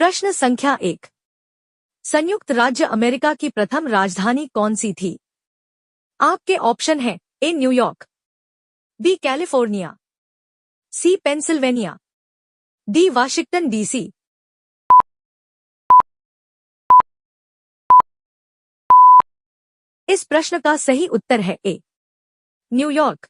प्रश्न संख्या 1। संयुक्त राज्य अमेरिका की प्रथम राजधानी कौन सी थी? आपके ऑप्शन हैं ए न्यूयॉर्क, बी कैलिफोर्निया, सी पेंसिल्वेनिया, डी वाशिंगटन डीसी। इस प्रश्न का सही उत्तर है ए न्यूयॉर्क।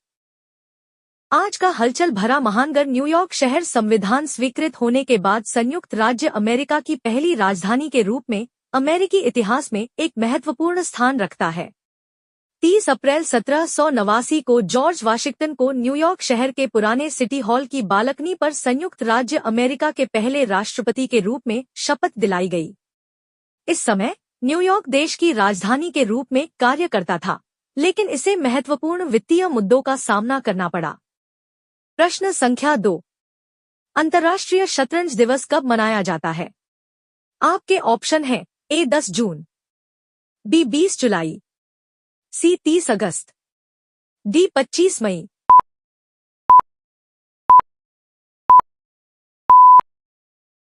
आज का हलचल भरा महानगर न्यूयॉर्क शहर संविधान स्वीकृत होने के बाद संयुक्त राज्य अमेरिका की पहली राजधानी के रूप में अमेरिकी इतिहास में एक महत्वपूर्ण स्थान रखता है। 30 अप्रैल 1789 को जॉर्ज वाशिंगटन को न्यूयॉर्क शहर के पुराने सिटी हॉल की बालकनी पर संयुक्त राज्य अमेरिका के पहले राष्ट्रपति के रूप में शपथ दिलाई गई। इस समय न्यूयॉर्क देश की राजधानी के रूप में कार्य करता था, लेकिन इसे महत्वपूर्ण वित्तीय मुद्दों का सामना करना पड़ा। प्रश्न संख्या 2। अंतर्राष्ट्रीय शतरंज दिवस कब मनाया जाता है? आपके ऑप्शन हैं ए 10 जून, बी 20 जुलाई, सी 30 अगस्त, डी 25 मई।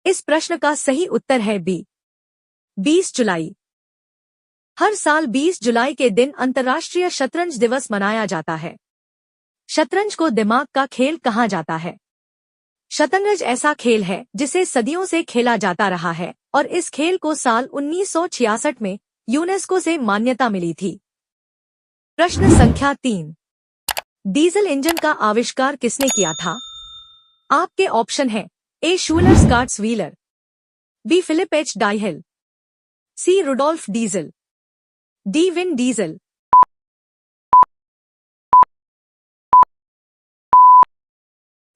इस प्रश्न का सही उत्तर है बी 20 जुलाई। हर साल 20 जुलाई के दिन अंतर्राष्ट्रीय शतरंज दिवस मनाया जाता है। शतरंज को दिमाग का खेल कहा जाता है। शतरंज ऐसा खेल है जिसे सदियों से खेला जाता रहा है और इस खेल को साल 1966 में यूनेस्को से मान्यता मिली थी। प्रश्न संख्या 3। डीजल इंजन का आविष्कार किसने किया था? आपके ऑप्शन हैं A Schuyler Skaats Wheeler, B Philip H Diehl, C Rudolf Diesel, D Vin Diesel.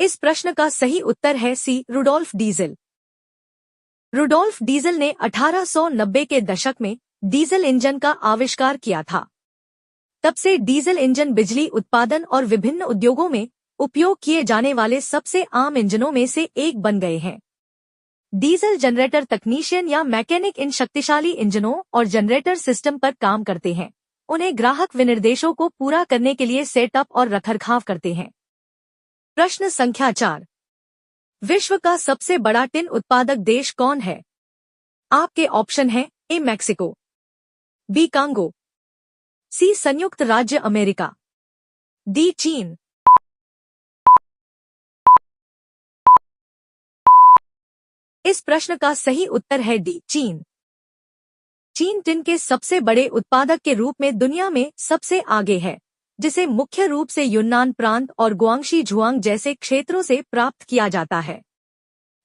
इस प्रश्न का सही उत्तर है C Rudolf Diesel. Rudolf Diesel ने 1890 के दशक में डीजल इंजन का आविष्कार किया था। तब से डीजल इंजन बिजली उत्पादन और विभिन्न उद्योगों में उपयोग किए जाने वाले सबसे आम इंजनों में से एक बन गए हैं। डीजल जनरेटर तकनीशियन या मैकेनिक इन शक्तिशाली इंजनों और जनरेटर सिस्टम पर काम करते हैं। उन्हें ग्राहक विनिर्देशों को पूरा करने के लिए सेटअप और रखरखाव करते हैं। प्रश्न संख्या 4। विश्व का सबसे बड़ा टिन उत्पादक देश कौन है? आपके ऑप्शन हैं ए मैक्सिको, बी कांगो, सी संयुक्त राज्य अमेरिका, डी चीन। इस प्रश्न का सही उत्तर है डी चीन। चीन टिन के सबसे बड़े उत्पादक के रूप में दुनिया में सबसे आगे है, जिसे मुख्य रूप से युन्नान प्रांत और गुआंगशी झुआंग जैसे क्षेत्रों से प्राप्त किया जाता है।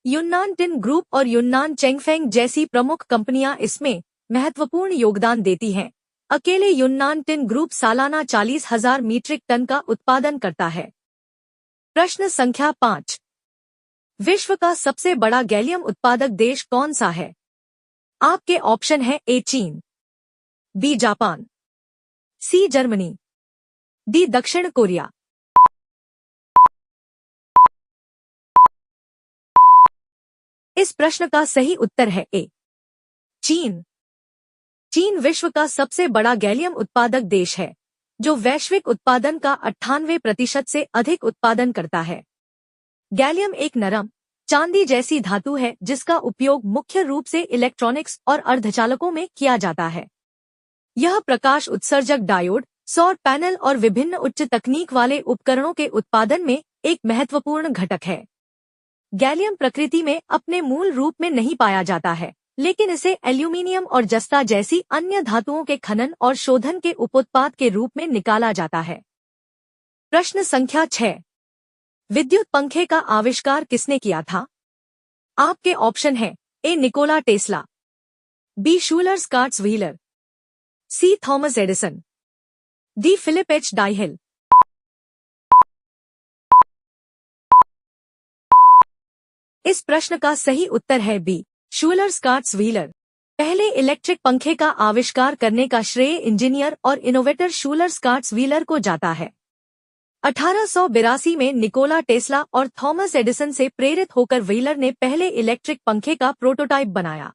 युन्नान टिन ग्रुप और युन्नान चेंगफेंग जैसी प्रमुख कंपनियां इसमें महत्वपूर्ण योगदान देती हैं। अकेले युन्नान टिन ग्रुप सालाना 40,000 मीट्रिक टन का उत्पादन करता है। प्रश्न संख्या 5। विश्व का सबसे बड़ा गैलियम उत्पादक देश कौन सा है? आपके ऑप्शन है ए चीन, B Japan, C Germany, D दक्षिण कोरिया। इस प्रश्न का सही उत्तर है ए चीन। चीन विश्व का सबसे बड़ा गैलियम उत्पादक देश है, जो वैश्विक उत्पादन का 98% से अधिक उत्पादन करता है। गैलियम एक नरम चांदी जैसी धातु है जिसका उपयोग मुख्य रूप से इलेक्ट्रॉनिक्स और अर्धचालकों में किया जाता है। यह प्रकाश उत्सर्जक डायोड, सौर पैनल और विभिन्न उच्च तकनीक वाले उपकरणों के उत्पादन में एक महत्वपूर्ण घटक है। गैलियम प्रकृति में अपने मूल रूप में नहीं पाया जाता है, लेकिन इसे एल्यूमीनियम और जस्ता जैसी अन्य धातुओं के खनन और शोधन के उपोत्पाद के रूप में निकाला जाता है। प्रश्न संख्या 6। विद्युत पंखे का आविष्कार किसने किया था? आपके ऑप्शन हैं A Nikola Tesla, B Schuyler Skaats Wheeler, C Thomas Edison, D Philip H Diehl. इस प्रश्न का सही उत्तर है बी शूलर स्कॉट्स व्हीलर। पहले इलेक्ट्रिक पंखे का आविष्कार करने का श्रेय इंजीनियर और इनोवेटर शूलर स्कॉट्स व्हीलर को जाता है। 1882 में निकोला टेस्ला और थॉमस एडिसन से प्रेरित होकर व्हीलर ने पहले इलेक्ट्रिक पंखे का प्रोटोटाइप बनाया।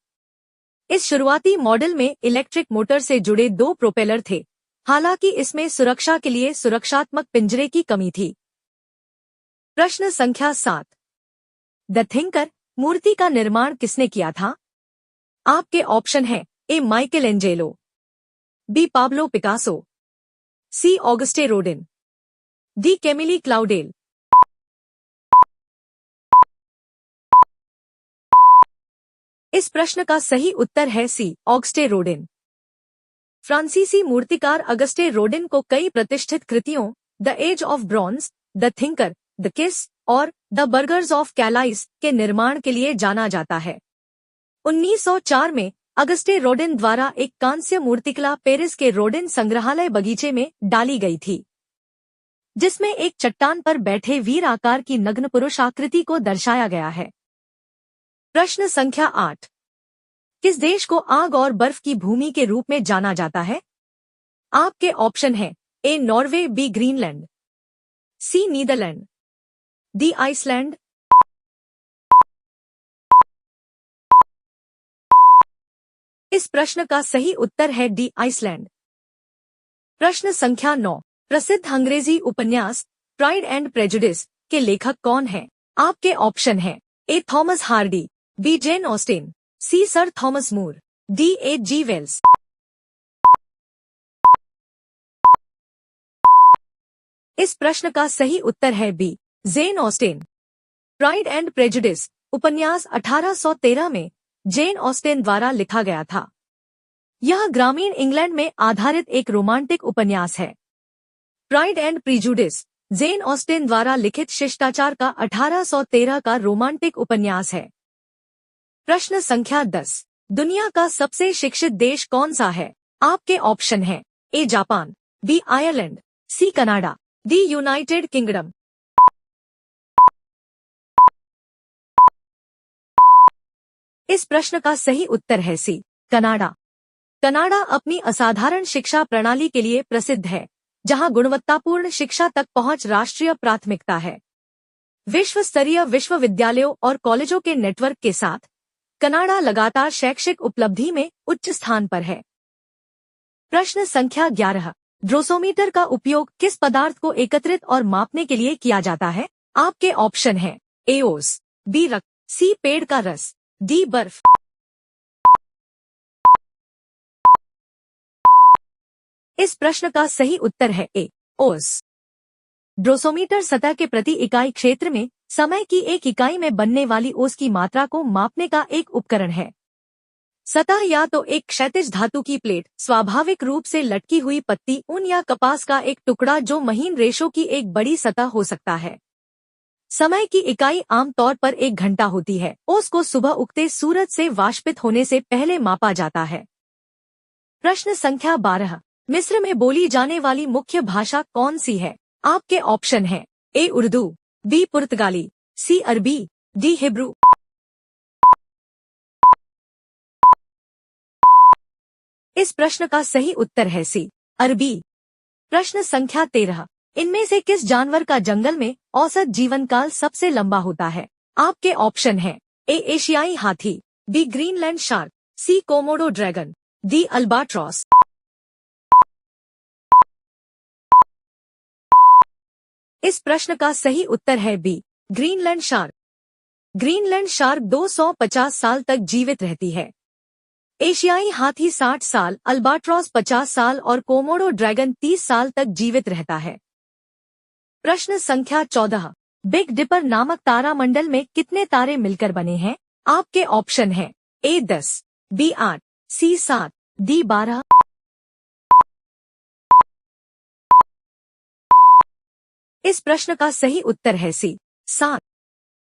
इस शुरुआती मॉडल में इलेक्ट्रिक मोटर से जुड़े 2 प्रोपेलर थे, हालांकि इसमें सुरक्षा के लिए सुरक्षात्मक पिंजरे की कमी थी। प्रश्न संख्या 7। द थिंकर मूर्ति का निर्माण किसने किया था? आपके ऑप्शन है A Michelangelo, B Pablo Picasso, C Auguste Rodin, D Camille Claudel. इस प्रश्न का सही उत्तर है सी ऑगस्टे रोडिन। फ्रांसीसी मूर्तिकार अगस्टे रोडिन को कई प्रतिष्ठित कृतियों the age of bronze, the thinker, the kiss और द बर्गर्स ऑफ कैलाइस के निर्माण के लिए जाना जाता है। 1904 में अगस्टे रोडिन द्वारा एक कांस्य मूर्तिकला पेरिस के रोडिन संग्रहालय बगीचे में डाली गई थी, जिसमें एक चट्टान पर बैठे वीर आकार की नग्न पुरुष आकृति को दर्शाया गया है। प्रश्न संख्या 8। किस देश को आग और बर्फ की भूमि के रूप में जाना जाता है? आपके ऑप्शन है A Norway, B Greenland, C Netherlands, D Iceland. इस प्रश्न का सही उत्तर है डी आइसलैंड। प्रश्न संख्या 9। प्रसिद्ध अंग्रेजी उपन्यास प्राइड एंड प्रेजुडिस के लेखक कौन हैं? आपके ऑप्शन है A Thomas Hardy, B Jane Austen, C sir Thomas More, D A G Wells. इस प्रश्न का सही उत्तर है B Jane Austen. Pride and Prejudice उपन्यास 1813 में जेन ऑस्टिन द्वारा लिखा गया था। यह ग्रामीण इंग्लैंड में आधारित एक रोमांटिक उपन्यास है। Pride and prejudice Jane Austen द्वारा लिखित शिष्टाचार का 1813 का रोमांटिक उपन्यास है। प्रश्न संख्या 10। दुनिया का सबसे शिक्षित देश कौन सा है? आपके ऑप्शन हैं A Japan, B Ireland, C Canada, D United Kingdom. इस प्रश्न का सही उत्तर है सी कनाडा। कनाडा अपनी असाधारण शिक्षा प्रणाली के लिए प्रसिद्ध है, जहां गुणवत्तापूर्ण शिक्षा तक पहुंच राष्ट्रीय प्राथमिकता है। विश्व स्तरीय विश्वविद्यालयों और कॉलेजों के नेटवर्क के साथ कनाडा लगातार शैक्षिक उपलब्धि में उच्च स्थान पर है। प्रश्न संख्या 11। ड्रोसोमीटर का उपयोग किस पदार्थ को एकत्रित और मापने के लिए किया जाता है? आपके ऑप्शन है ए ओस, बी रक्त, सी पेड़ का रस, डी बर्फ। इस प्रश्न का सही उत्तर है ए ओस। ड्रोसोमीटर सतह के प्रति इकाई क्षेत्र में समय की एक इकाई में बनने वाली ओस की मात्रा को मापने का एक उपकरण है। सतह या तो एक क्षैतिज धातु की प्लेट, स्वाभाविक रूप से लटकी हुई पत्ती, ऊन या कपास का एक टुकड़ा जो महीन रेशों की एक बड़ी सतह हो सकता है। समय की इकाई आमतौर पर 1 घंटा होती है। ओस को सुबह उगते सूरज से वाष्पित होने से पहले मापा जाता है। प्रश्न संख्या 12। मिस्र में बोली जाने वाली मुख्य भाषा कौन सी है? आपके ऑप्शन है ए उर्दू, बी पुर्तगाली, सी अरबी, डी हिब्रू। इस प्रश्न का सही उत्तर है सी अरबी। प्रश्न संख्या 13। इनमें से किस जानवर का जंगल में औसत जीवन काल सबसे लंबा होता है? आपके ऑप्शन है ए एशियाई हाथी, B Greenland shark, C Komodo dragon, D albatross. इस प्रश्न का सही उत्तर है B Greenland shark. Greenland shark 250 साल तक जीवित रहती है। एशियाई हाथी 60 साल, अल्बाट्रॉस 50 साल और कोमोडो ड्रैगन 30 साल तक जीवित रहता है। प्रश्न संख्या 14। बिग डिपर नामक तारामंडल में कितने तारे मिलकर बने हैं? आपके ऑप्शन है ए 10, बी 8, सी 7, डी 12। इस प्रश्न का सही उत्तर है सी 7।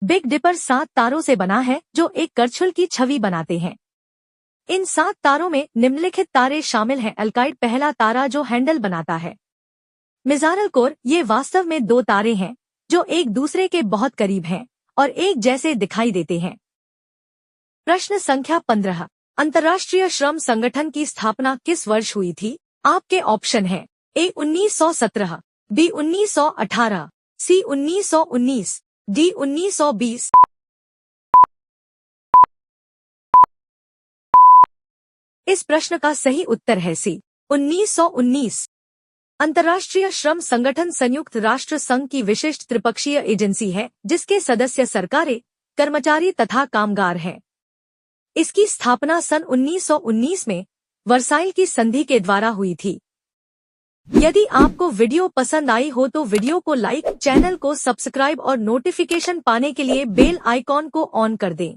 बिग डिपर 7 तारों से बना है जो एक करछुल की छवि बनाते हैं। इन 7 तारों में निम्नलिखित तारे शामिल हैं। अल्काइड पहला तारा जो हैंडल बनाता है। मिज़ारल कोर, ये वास्तव में 2 तारे हैं जो एक दूसरे के बहुत करीब हैं और एक जैसे दिखाई देते हैं। प्रश्न संख्या 15। अंतर्राष्ट्रीय श्रम संगठन की स्थापना किस वर्ष हुई थी? आपके ऑप्शन है ए 1917, बी 1918, सी 1919, डी 1920। इस प्रश्न का सही उत्तर है सी 1919। अंतर्राष्ट्रीय श्रम संगठन संयुक्त राष्ट्र संघ की विशिष्ट त्रिपक्षीय एजेंसी है जिसके सदस्य सरकारें, कर्मचारी तथा कामगार हैं। इसकी स्थापना सन 1919 में वर्साइल की संधि के द्वारा हुई थी। यदि आपको वीडियो पसंद आई हो तो वीडियो को लाइक, चैनल को सब्सक्राइब और नोटिफिकेशन पाने के लिए बेल आइकॉन को ऑन कर दें।